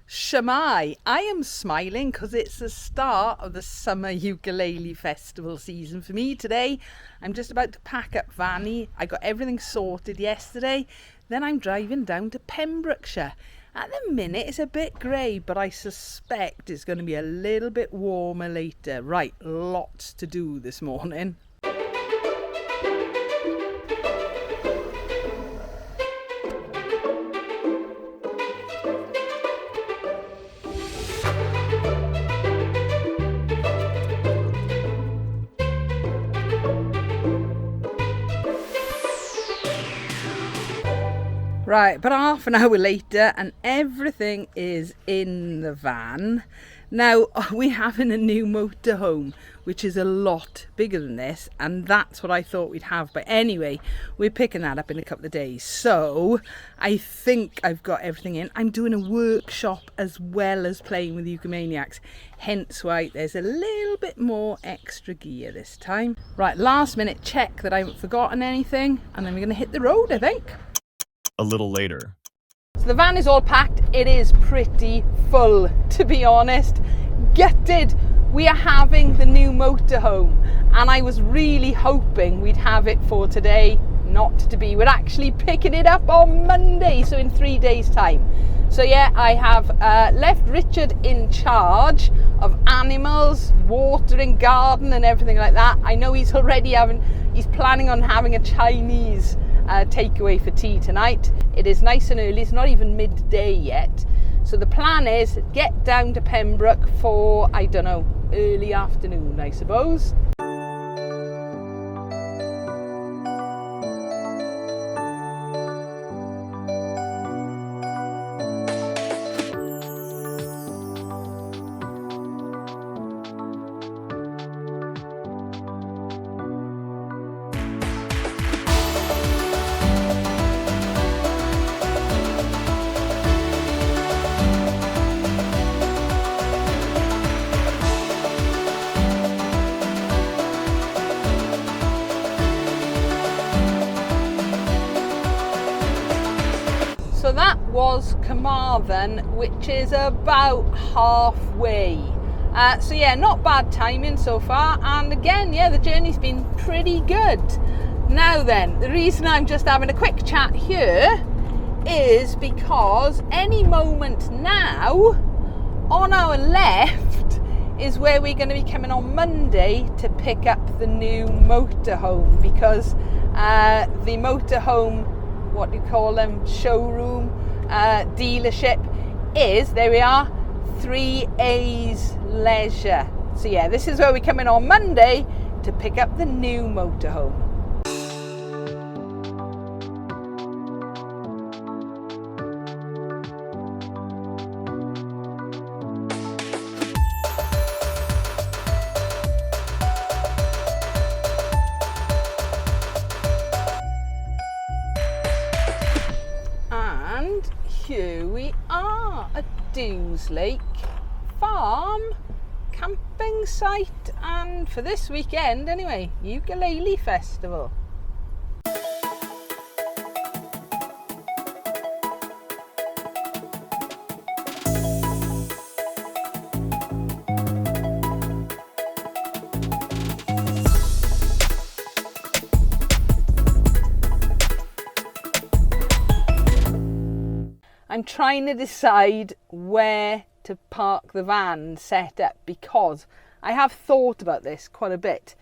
Shamai, I am smiling because it's the start of the summer ukulele festival season for me today. I'm just about to pack up Vanny. I got everything sorted yesterday. Then I'm driving down to Pembrokeshire. At the minute it's a bit grey, but I suspect it's going to be a little bit warmer later. Right, lots to do this morning. Right, but half an hour later and everything is in the van. Now, we're having a new motorhome, which is a lot bigger than this, and that's what I thought we'd have. But anyway, we're picking that up in a couple of days. So I think I've got everything in. I'm doing a workshop as well as playing with Ukumaniacs, hence why there's a little bit more extra gear this time. Right, last minute check that I haven't forgotten anything, and then we're going to hit the road, I think. A little later. So the van is all packed. It is pretty full, to be honest. Gutted. We are having the new motorhome, and I was really hoping we'd have it for today. Not to be. We're actually picking it up on Monday, so in 3 days' time. So yeah, I have left Richard in charge of animals, watering, garden and everything like that. I know he's planning on having a Chinese takeaway for tea tonight. It is nice and early, it's not even midday yet. So the plan is get down to Pembroke for, I don't know, early afternoon, I suppose. So that was Carmarthen, which is about halfway. So yeah, not bad timing so far. And again, yeah, the journey's been pretty good. Now then, the reason I'm just having a quick chat here is because any moment now, on our left, is where we're going to be coming on Monday to pick up the new motorhome, because the motorhome, what do you call them, showroom, dealership is, there we are, 3A's Leisure. So yeah, this is where we're coming on Monday to pick up the new motorhome. And here we are at Lake Farm camping site, and for this weekend anyway, Ukulele Festival. I'm trying to decide where to park the van set up, because I have thought about this quite a bit.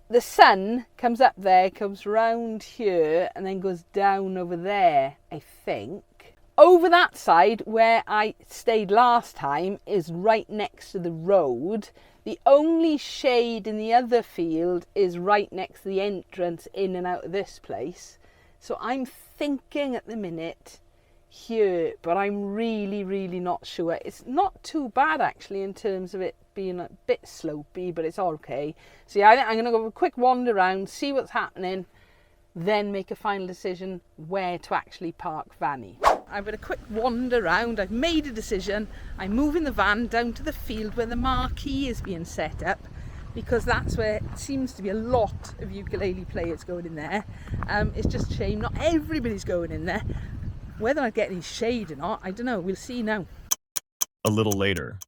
The sun comes up there, comes round here and then goes down over there, I think. Over that side where I stayed last time is right next to the road. The only shade in the other field is right next to the entrance in and out of this place. So I'm thinking at the minute here, but I'm really not sure. It's not too bad actually in terms of it being a bit slopey, but it's okay. So yeah, I think I'm going to go a quick wander around, see what's happening, then make a final decision where to actually park Vanny. I've had a quick wander around, I've made a decision. I'm moving the van down to the field where the marquee is being set up, because that's where it seems to be a lot of ukulele players going in there. It's just a shame not everybody's going in there. Whether I get any shade or not, I don't know, we'll see now. A little later.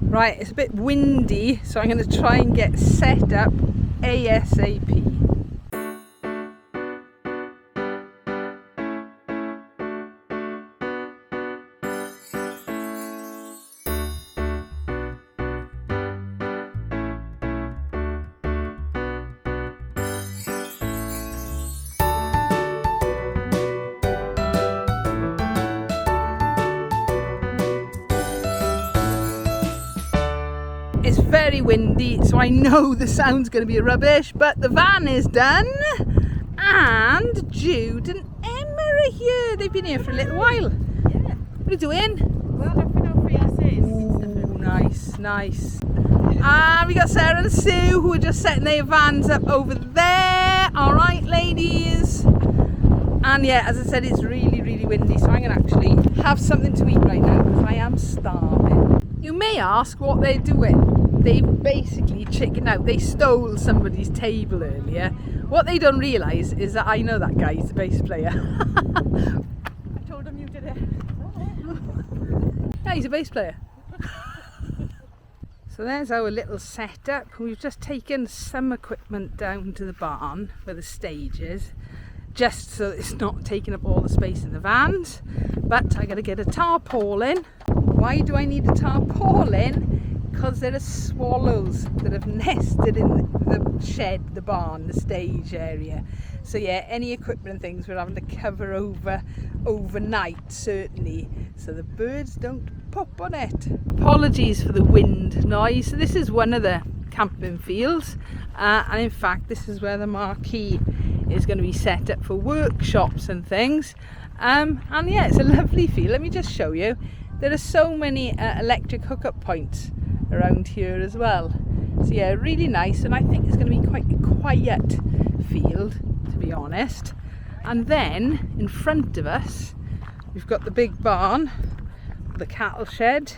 Right, it's a bit windy, so I'm going to try and get set up ASAP. It's very windy, so I know the sound's going to be rubbish, but the van is done, and Jude and Emma are here. They've been here for a little while. Yeah. What are you doing? Well, looking out for your Ooh, nice, nice. And we got Sarah and Sue who are just setting their vans up over there. All right, ladies. And yeah, as I said, it's really, really windy, so I'm going to actually have something to eat right now because I am starving. You may ask what they're doing. They've basically chickened out. They stole somebody's table earlier. What they don't realise is that I know that guy, he's the bass player. I told him you did it. Yeah, he's a bass player. So there's our little setup. We've just taken some equipment down to the barn where the stage is, just so it's not taking up all the space in the vans. But I got to get a tarpaulin. Why do I need a tarpaulin? Because there are swallows that have nested in the shed, the barn, the stage area. So yeah, any equipment and things we're having to cover over overnight, certainly, so the birds don't pop on it. Apologies for the wind noise. So this is one of the camping fields, and in fact this is where the marquee is going to be set up for workshops and things. And yeah, it's a lovely field. Let me just show you. There are so many electric hookup points around here as well. So yeah, really nice, and I think it's going to be quite a quiet field, to be honest. And then in front of us we've got the big barn, the cattle shed,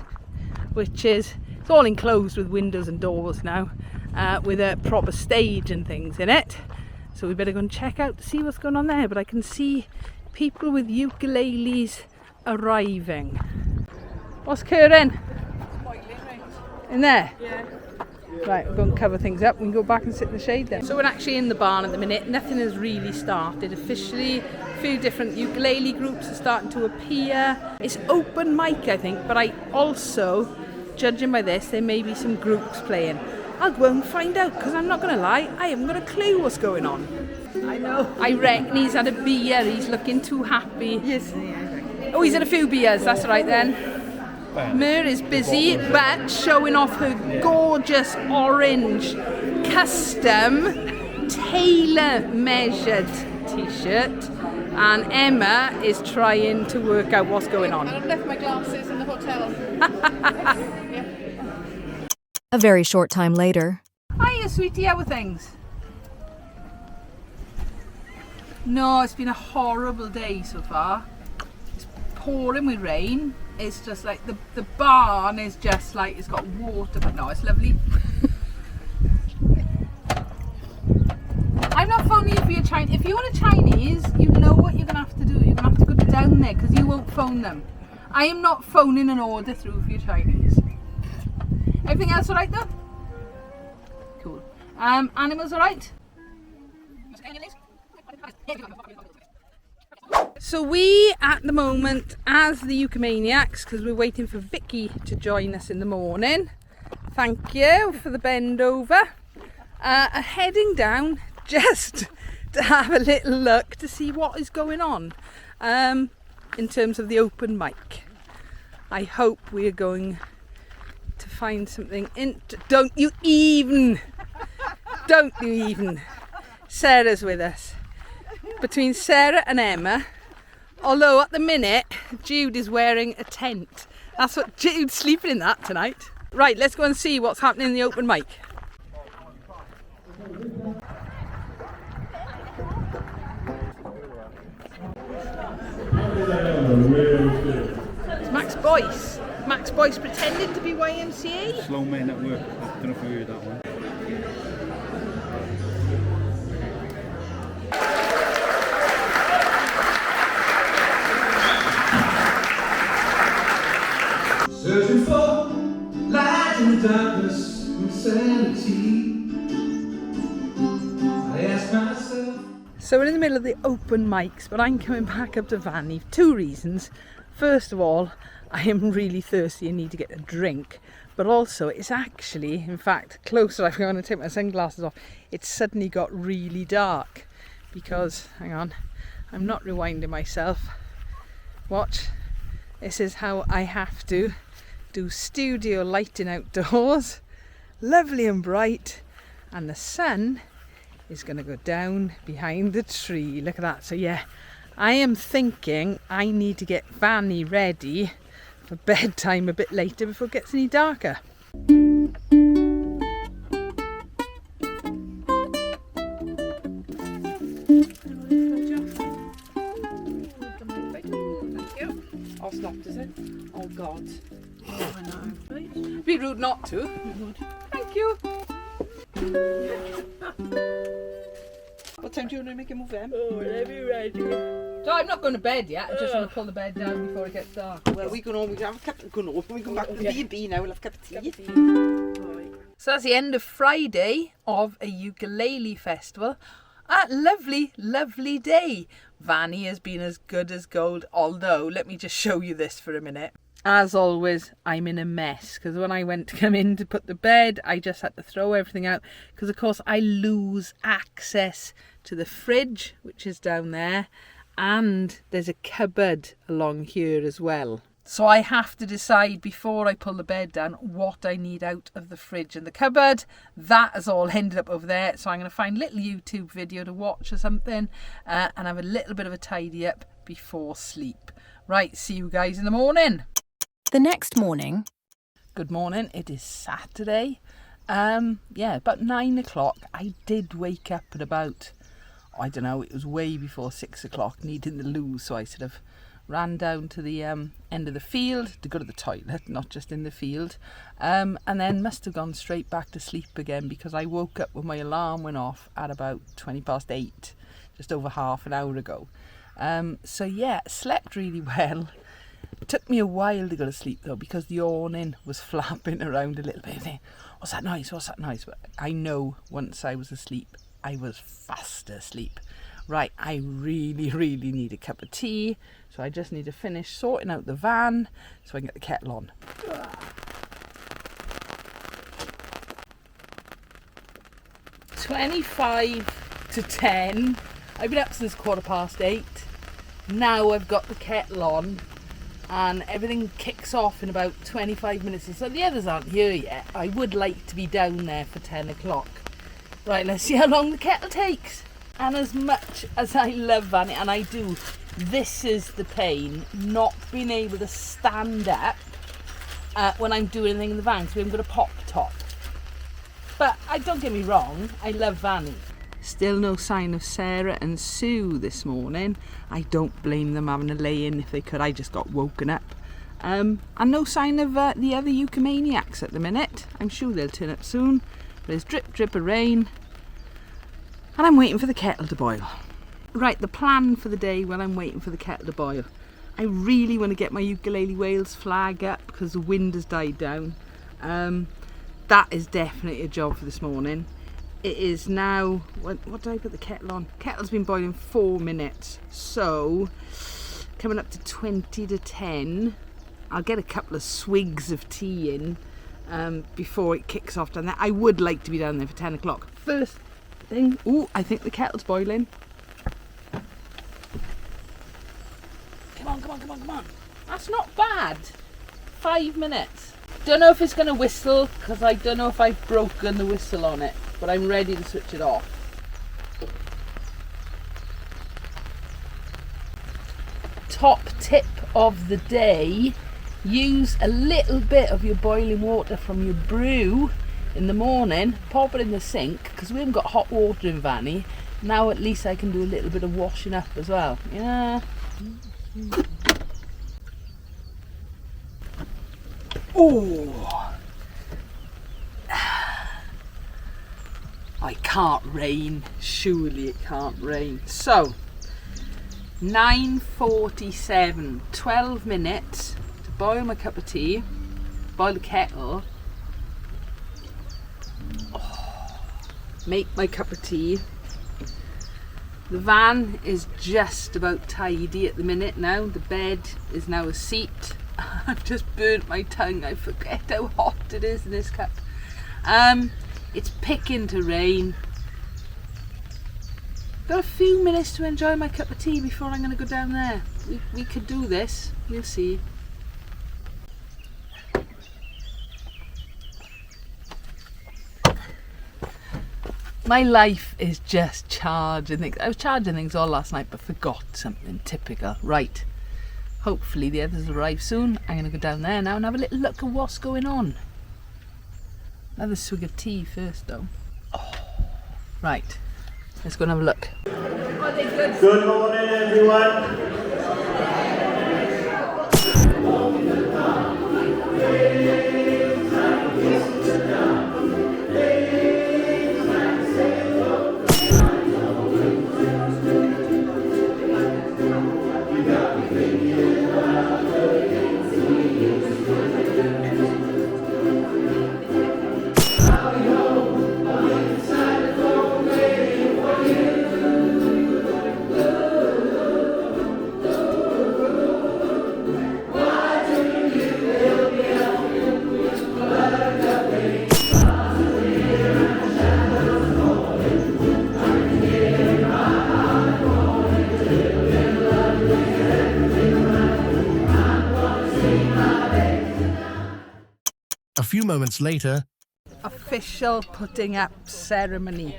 which is, it's all enclosed with windows and doors now, with a proper stage and things in it. So we better go and check out to see what's going on there. But I can see people with ukuleles arriving. What's occurring? In there? Yeah. Right, we're going to cover things up. We can go back and sit in the shade then. So we're actually in the barn at the minute. Nothing has really started officially. A few different ukulele groups are starting to appear. It's open mic, I think, but I also, judging by this, there may be some groups playing. I'll go and find out, because I'm not going to lie, I haven't got a clue what's going on. I know. I reckon he's had a beer, he's looking too happy. Yes, yeah. Oh, he's had a few beers, that's right then. Mer is busy, but showing off her gorgeous orange, custom, tailor-measured t-shirt. And Emma is trying to work out what's going on. I've left my glasses in the hotel. A very short time later. Hiya, sweetie, how are things? No, it's been a horrible day so far. It's pouring with rain. It's just like the barn is just like it's got water, but no, it's lovely. I'm not phoning you for your Chinese. If you want a Chinese, you know what you're gonna have to do. You're gonna have to go down there because you won't phone them. I am not phoning an order through for your Chinese. Everything else alright though? Cool. Animals alright? So we, at the moment, as the Ukumaniacs, because we're waiting for Vicky to join us in the morning, thank you for the bend over, are heading down just to have a little look to see what is going on in terms of the open mic. I hope we are going to find something don't you even Sarah's with us. Between Sarah and Emma, although at the minute Jude is wearing a tent. That's what Jude's sleeping in that tonight. Right, let's go and see what's happening in the open mic. It's Max Boyce. Max Boyce pretending to be YMCA. Slow Man at Work. I don't know if you heard that one. Searching for darkness, insanity. I ask myself. So we're in the middle of the open mics, but I'm coming back up to Vanny for two reasons. First of all, I am really thirsty and need to get a drink. But also, it's actually, in fact, closer. I'm going to take my sunglasses off. It's suddenly got really dark because, hang on, I'm not rewinding myself. Watch. This is how I have to do studio lighting outdoors. Lovely and bright. And the sun is going to go down behind the tree. Look at that. So yeah, I am thinking I need to get Vanny ready for bedtime a bit later before it gets any darker. Oh, stopped, is it? Oh God. Oh, I know. Be rude not to. Thank you. What time do you want to make a move then? Oh, let me ready. So I'm not going to bed yet. I just want to pull the bed down before it gets dark. Well, we can have a cup. When we come back to the B&B now, we'll have a cup of tea. So that's the end of Friday of a ukulele festival. A lovely, lovely day. Vanny has been as good as gold, although let me just show you this for a minute. As always, I'm in a mess because when I went to come in to put the bed, I just had to throw everything out because, of course, I lose access to the fridge, which is down there, and there's a cupboard along here as well. So I have to decide before I pull the bed down what I need out of the fridge and the cupboard. That has all ended up over there. So I'm going to find a little YouTube video to watch or something and have a little bit of a tidy up before sleep. Right, see you guys in the morning. The next morning. Good morning. It is Saturday. About 9 o'clock. I did wake up at about, I don't know, it was way before 6 o'clock, needing the loo. So I sort of ran down to the end of the field to go to the toilet, not just in the field, and then must have gone straight back to sleep again because I woke up when my alarm went off at about 8:20, just over half an hour ago. So yeah, slept really well. It took me a while to go to sleep though because the awning was flapping around a little bit. What's that noise? What's that noise? But I know once I was asleep, I was fast asleep. Right, I really, really need a cup of tea. So I just need to finish sorting out the van so I can get the kettle on. 25 to 10. I've been up since 8:15. Now I've got the kettle on and everything kicks off in about 25 minutes. So the others aren't here yet. I would like to be down there for 10 o'clock. Right, let's see how long the kettle takes. And as much as I love Vanny, and I do, this is the pain, not being able to stand up when I'm doing anything in the van, so we haven't got a pop top. But don't get me wrong, I love Vanny. Still no sign of Sarah and Sue this morning. I don't blame them having a lay-in if they could. I just got woken up. And no sign of the other Ukumaniacs at the minute. I'm sure they'll turn up soon. There's drip drip of rain. And I'm waiting for the kettle to boil. Right, the plan for the day while I'm waiting for the kettle to boil. I really want to get my Ukulele Wales flag up because the wind has died down. That is definitely a job for this morning. It is now, what did I put the kettle on? Kettle's been boiling 4 minutes. So, coming up to 20 to 10. I'll get a couple of swigs of tea in before it kicks off down there. I would like to be down there for 10 o'clock. First thing, I think the kettle's boiling. Come on. That's not bad. 5 minutes. Don't know if it's going to whistle because I don't know if I've broken the whistle on it, but I'm ready to switch it off. Top tip of the day, use a little bit of your boiling water from your brew in the morning, pop it in the sink because we haven't got hot water in Vanny. Now at least I can do a little bit of washing up as well. Yeah. Oh, it can't rain. Surely it can't rain. So 9:47, 12 minutes to boil my cup of tea, boil the kettle, make my cup of tea. The van is just about tidy at the minute now. The bed is now a seat. I've just burnt my tongue. I forget how hot it is in this cup. It's picking to rain. Got a few minutes to enjoy my cup of tea before I'm going to go down there. We could do this. We'll see. My life is just charging things. I was charging things all last night but forgot something typical. Right. Hopefully the others will arrive soon. I'm going to go down there now and have a little look at what's going on. Another swig of tea first though. Oh. Right. Let's go and have a look. Good morning, everyone. A few moments later, Official putting up ceremony.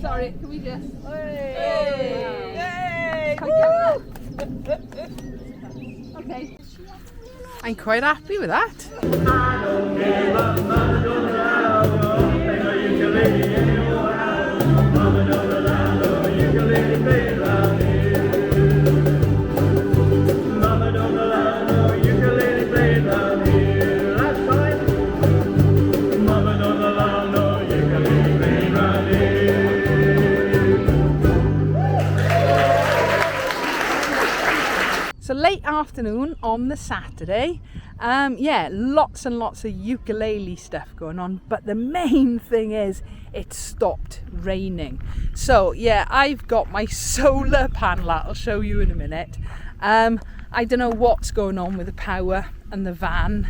Sorry, can we just... Hey! Okay. I'm quite happy with that. So late afternoon on the Saturday, yeah, lots and lots of ukulele stuff going on, but the main thing is it stopped raining. So yeah, I've got my solar panel out, I'll show you in a minute. I don't know what's going on with the power and the van.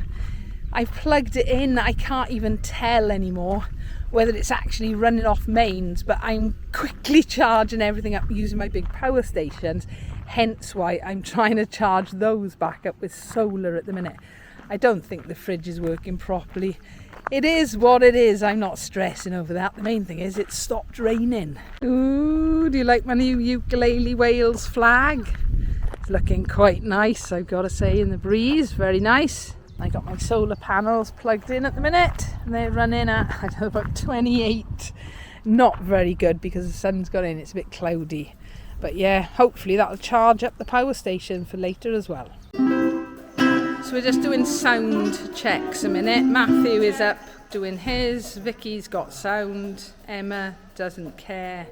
I've plugged it in, I can't even tell anymore whether it's actually running off mains, but I'm quickly charging everything up using my big power stations, hence why I'm trying to charge those back up with solar at the minute. I don't think the fridge is working properly. It is what it is, I'm not stressing over that. The main thing is it stopped raining. Ooh, do you like my new Ukulele Wales flag? It's looking quite nice, I've got to say, in the breeze, very nice. I got my solar panels plugged in at the minute and they're running at, I don't know, about 28. Not very good because the sun's got in, it's a bit cloudy. But yeah, hopefully that'll charge up the power station for later as well. So we're just doing sound checks a minute. Matthew is up doing his, Vicky's got sound, Emma doesn't care.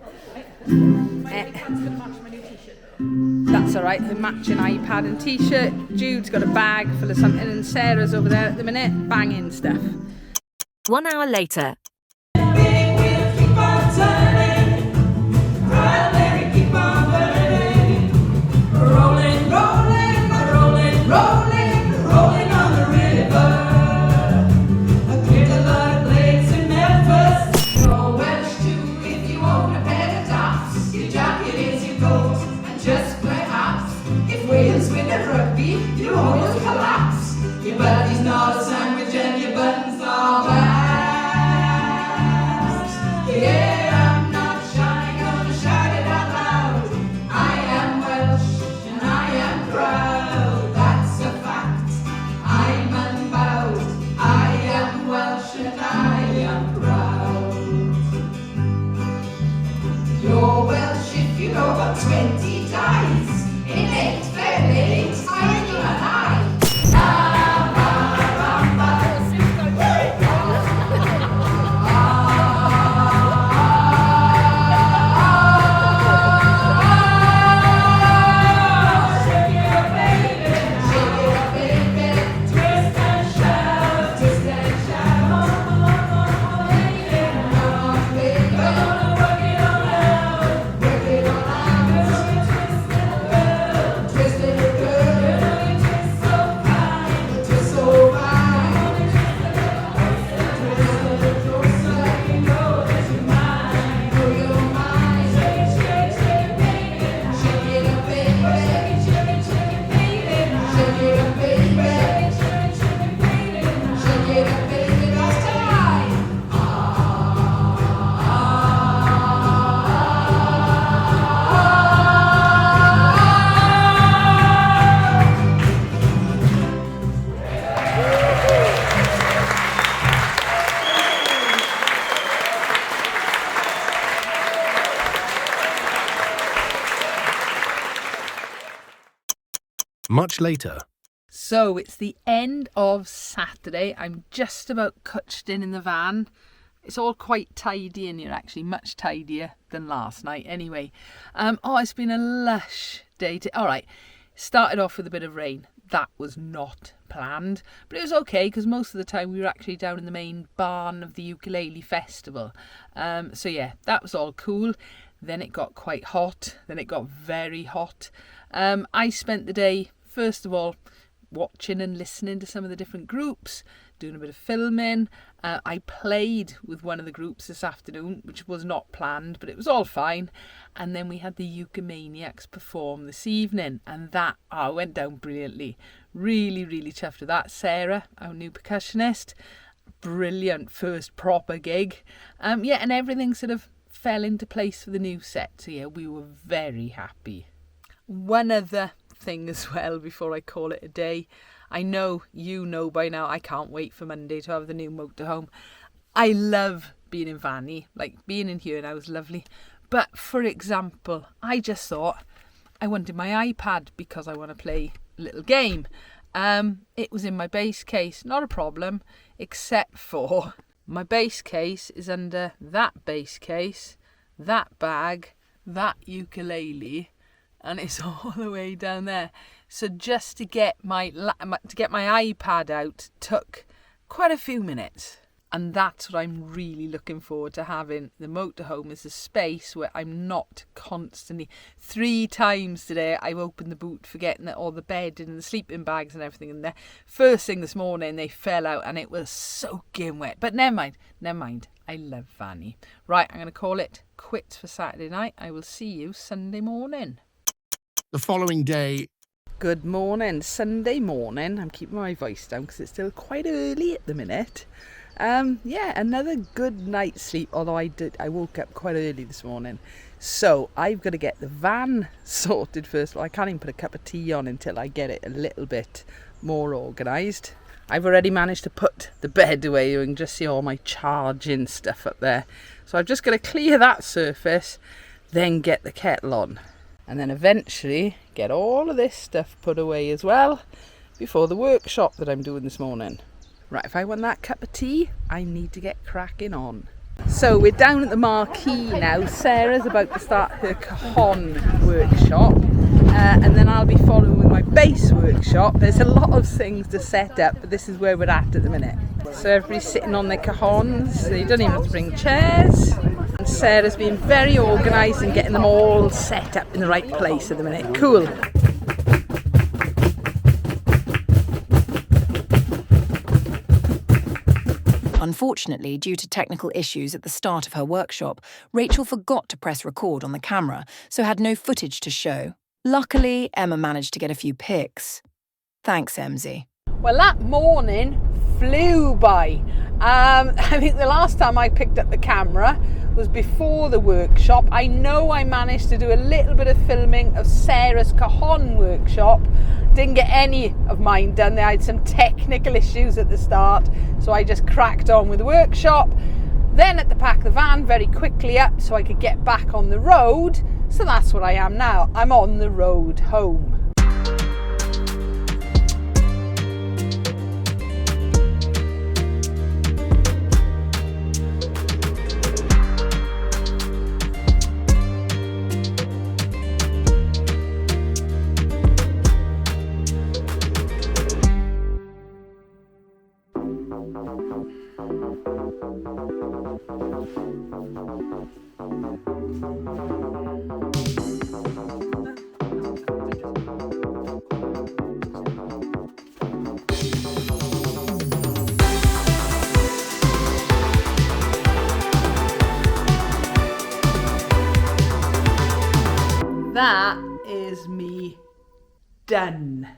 That's alright, her matching iPad and t-shirt. Jude's got a bag full of something and Sarah's over there at the minute banging stuff. 1 hour later. Yeah, I'm not Much later. So it's the end of Saturday. I'm just about cutched in the van. It's all quite tidy in here, actually, much tidier than last night anyway. It's been a lush day. All right, started off with a bit of rain. That was not planned, but it was okay because most of the time we were actually down in the main barn of the Ukulele Festival. So yeah, that was all cool. Then it got quite hot. Then it got very hot. I spent the day, first of all, watching and listening to some of the different groups, doing a bit of filming. I played with one of the groups this afternoon, which was not planned, but it was all fine. And then we had the Ukumaniacs perform this evening, and that went down brilliantly. Really, really chuffed with that. Sarah, our new percussionist, brilliant first proper gig. And everything sort of fell into place for the new set. So yeah, we were very happy. One other thing as well before I call it a day. I know you know by now I can't wait for Monday to have the new motorhome. I love being in Vanny, like being in here now is lovely. But for example, I just thought I wanted my iPad because I want to play a little game. It was in my bass case, not a problem, except for my bass case is under that bass case, that bag, that ukulele, and it's all the way down there. So just to get my iPad out took quite a few minutes. And that's what I'm really looking forward to having. The motorhome is a space where I'm not constantly. 3 times today I've opened the boot forgetting that all the bedding and the sleeping bags and everything in there. First thing this morning they fell out and it was soaking wet. But never mind. I love Vanny. Right, I'm going to call it quits for Saturday night. I will see you Sunday morning. The following day. Good morning, Sunday morning. I'm keeping my voice down because it's still quite early at the minute. Another good night's sleep, although I woke up quite early this morning. So I've got to get the van sorted first. Well, I can't even put a cup of tea on until I get it a little bit more organised. I've already managed to put the bed away. You can just see all my charging stuff up there. So I've just got to clear that surface, then get the kettle on. And then eventually get all of this stuff put away as well before the workshop that I'm doing this morning. Right, if I want that cup of tea, I need to get cracking on. So we're down at the marquee now. Sarah's about to start her cajon workshop. And then I'll be following with my bass workshop. There's a lot of things to set up, but this is where we're at the minute. So everybody's sitting on their cajons. So you don't even have to bring chairs. And Sarah's been very organised and getting them all set up in the right place at the minute. Cool. Unfortunately, due to technical issues at the start of her workshop, Rachel forgot to press record on the camera, so had no footage to show. Luckily, Emma managed to get a few pics. Thanks, Emzy. Well, that morning flew by. I think the last time I picked up the camera was before the workshop. I know I managed to do a little bit of filming of Sarah's cajon workshop. Didn't get any of mine done. I had some technical issues at the start, so I just cracked on with the workshop. Then had to pack the van very quickly up so I could get back on the road. So that's what I am now. I'm on the road home. That is me done.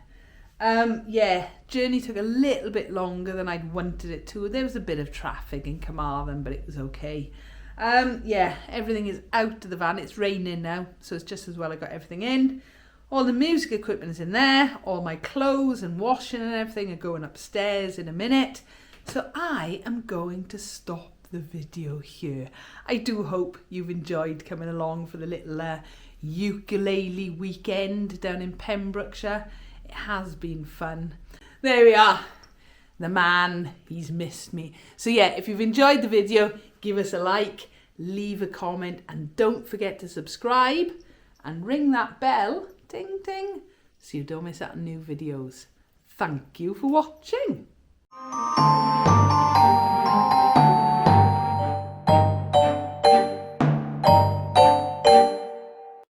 Journey took a little bit longer than I'd wanted it to. There was a bit of traffic in Carmarthen, but it was okay. Everything is out of the van. It's raining now, so it's just as well I got everything in. All the music equipment is in there. All my clothes and washing and everything are going upstairs in a minute. So I am going to stop the video here. I do hope you've enjoyed coming along for the little ukulele weekend down in Pembrokeshire. It has been fun. There we are. The man, he's missed me. So yeah, if you've enjoyed the video, give us a like, leave a comment, and don't forget to subscribe and ring that bell, ding ding, so you don't miss out on new videos. Thank you for watching.